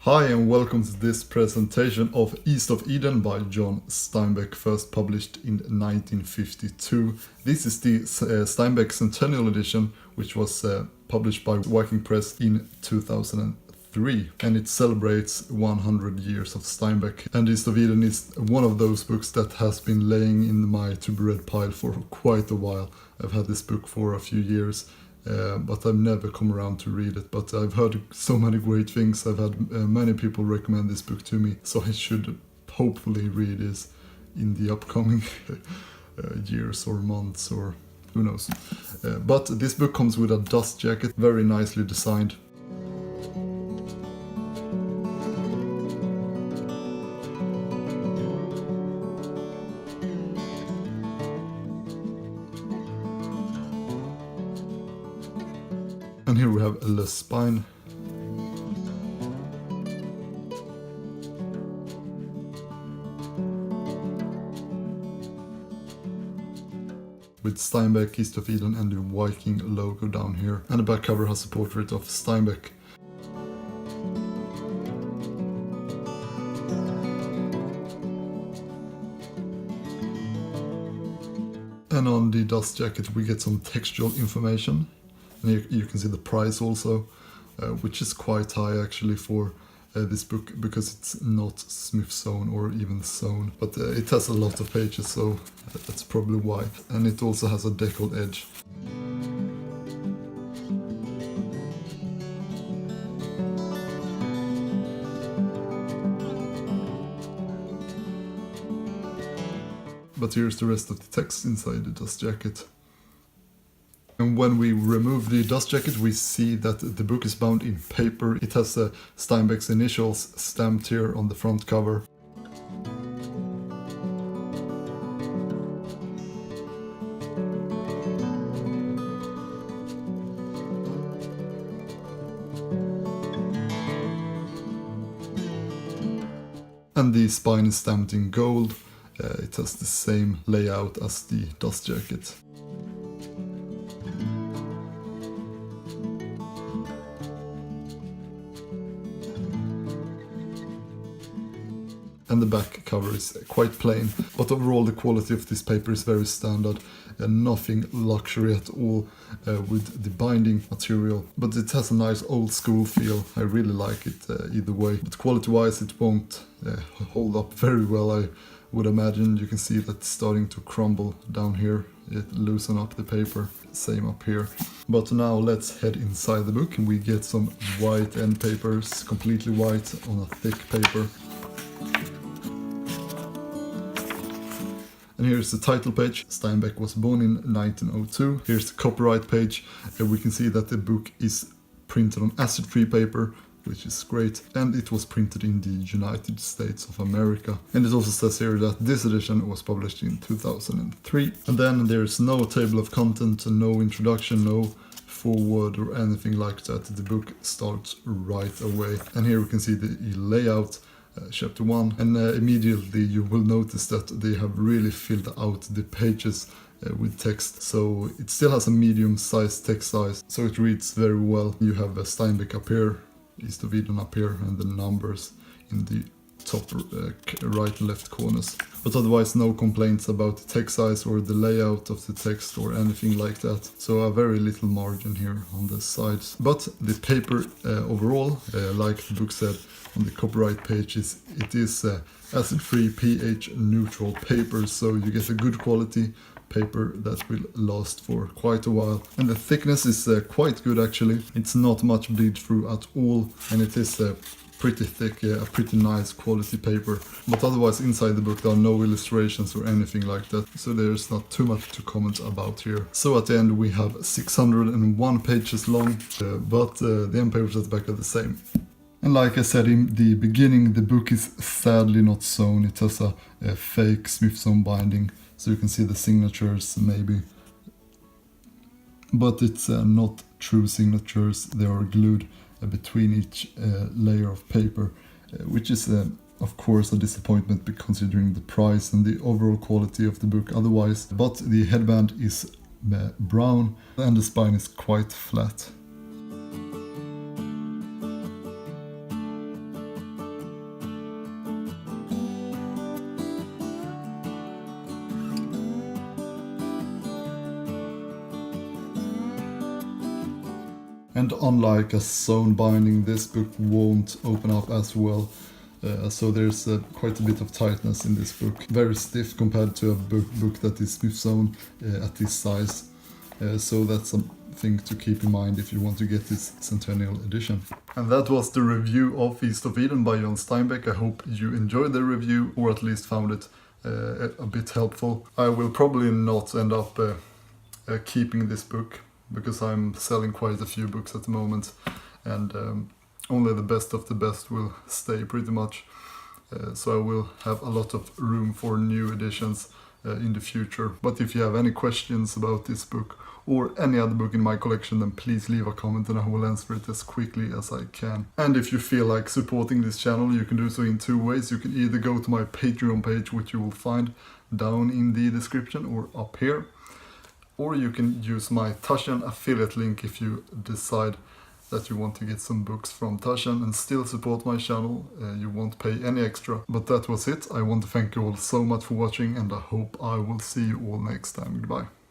Hi and welcome to this presentation of East of Eden by John Steinbeck, first published in 1952. This is the Steinbeck Centennial edition, which was published by Viking Press in 2003, and it celebrates 100 years of Steinbeck. And East of Eden is one of those books that has been laying in my to-be-read pile for quite a while. I've had this book for a few years. But I've never come around to read it. But I've heard so many great things. I've had many people recommend this book to me, so I should hopefully read this in the upcoming years or months, or who knows. But this book comes with a dust jacket, very nicely designed. And here we have the spine. With Steinbeck, East of Eden and the Viking logo down here. And the back cover has a portrait of Steinbeck. And on the dust jacket we get some textual information. And you can see the price also, which is quite high actually for this book, because it's not Smith sewn or even sewn, but it has a lot of pages, so that's probably why. And it also has a deckled edge. But here's the rest of the text inside the dust jacket. And when we remove the dust jacket, we see that the book is bound in paper. It has Steinbeck's initials stamped here on the front cover. And the spine is stamped in gold. It has the same layout as the dust jacket. And the back cover is quite plain, but overall the quality of this paper is very standard and nothing luxury at all with the binding material. But it has a nice old school feel. I really like it either way. But quality wise it won't hold up very well, I would imagine. You can see that it's starting to crumble down here. It loosen up the paper, same up here. But now let's head inside the book and we get some white end papers, completely white on a thick paper. And here's the title page. Steinbeck was born in 1902. Here's the copyright page. We can see that the book is printed on acid-free paper, which is great. And it was printed in the United States of America. And it also says here that this edition was published in 2003. And then there's no table of content, no introduction, no forward or anything like that. The book starts right away. And here we can see the layout. Chapter 1, and immediately you will notice that they have really filled out the pages with text, so it still has a medium-sized text size, so it reads very well. You have Steinbeck up here, East of Eden up here, and the numbers in the top right and left corners. But otherwise no complaints about the text size or the layout of the text or anything like that. So a very little margin here on the sides. But the paper overall, like the book said on the copyright pages, it is acid-free, pH-neutral paper, so you get a good quality paper that will last for quite a while. And the thickness is quite good actually. It's not much bleed through at all, and it is pretty thick, a pretty nice quality paper. But otherwise inside the book there are no illustrations or anything like that, so there's not too much to comment about here. So at the end we have 601 pages long, but the end papers at the back are the same. And like I said in the beginning, the book is sadly not sewn. It has a fake Smith sewn binding, so you can see the signatures maybe. But it's not true signatures, they are glued between each layer of paper, which is of course a disappointment considering the price and the overall quality of the book otherwise. But the headband is brown and the spine is quite flat. And unlike a sewn binding, this book won't open up as well. So there's quite a bit of tightness in this book. Very stiff compared to a book that is sewn at this size. So that's something to keep in mind if you want to get this Centennial edition. And that was the review of East of Eden by John Steinbeck. I hope you enjoyed the review, or at least found it a bit helpful. I will probably not end up keeping this book, because I'm selling quite a few books at the moment, and only the best of the best will stay pretty much. So I will have a lot of room for new editions in the future. But if you have any questions about this book or any other book in my collection, then please leave a comment and I will answer it as quickly as I can. And if you feel like supporting this channel, you can do so in two ways. You can either go to my Patreon page, which you will find down in the description or up here, or you can use my Taschen affiliate link if you decide that you want to get some books from Taschen and still support my channel. You won't pay any extra. But that was it. I want to thank you all so much for watching, and I hope I will see you all next time. Goodbye.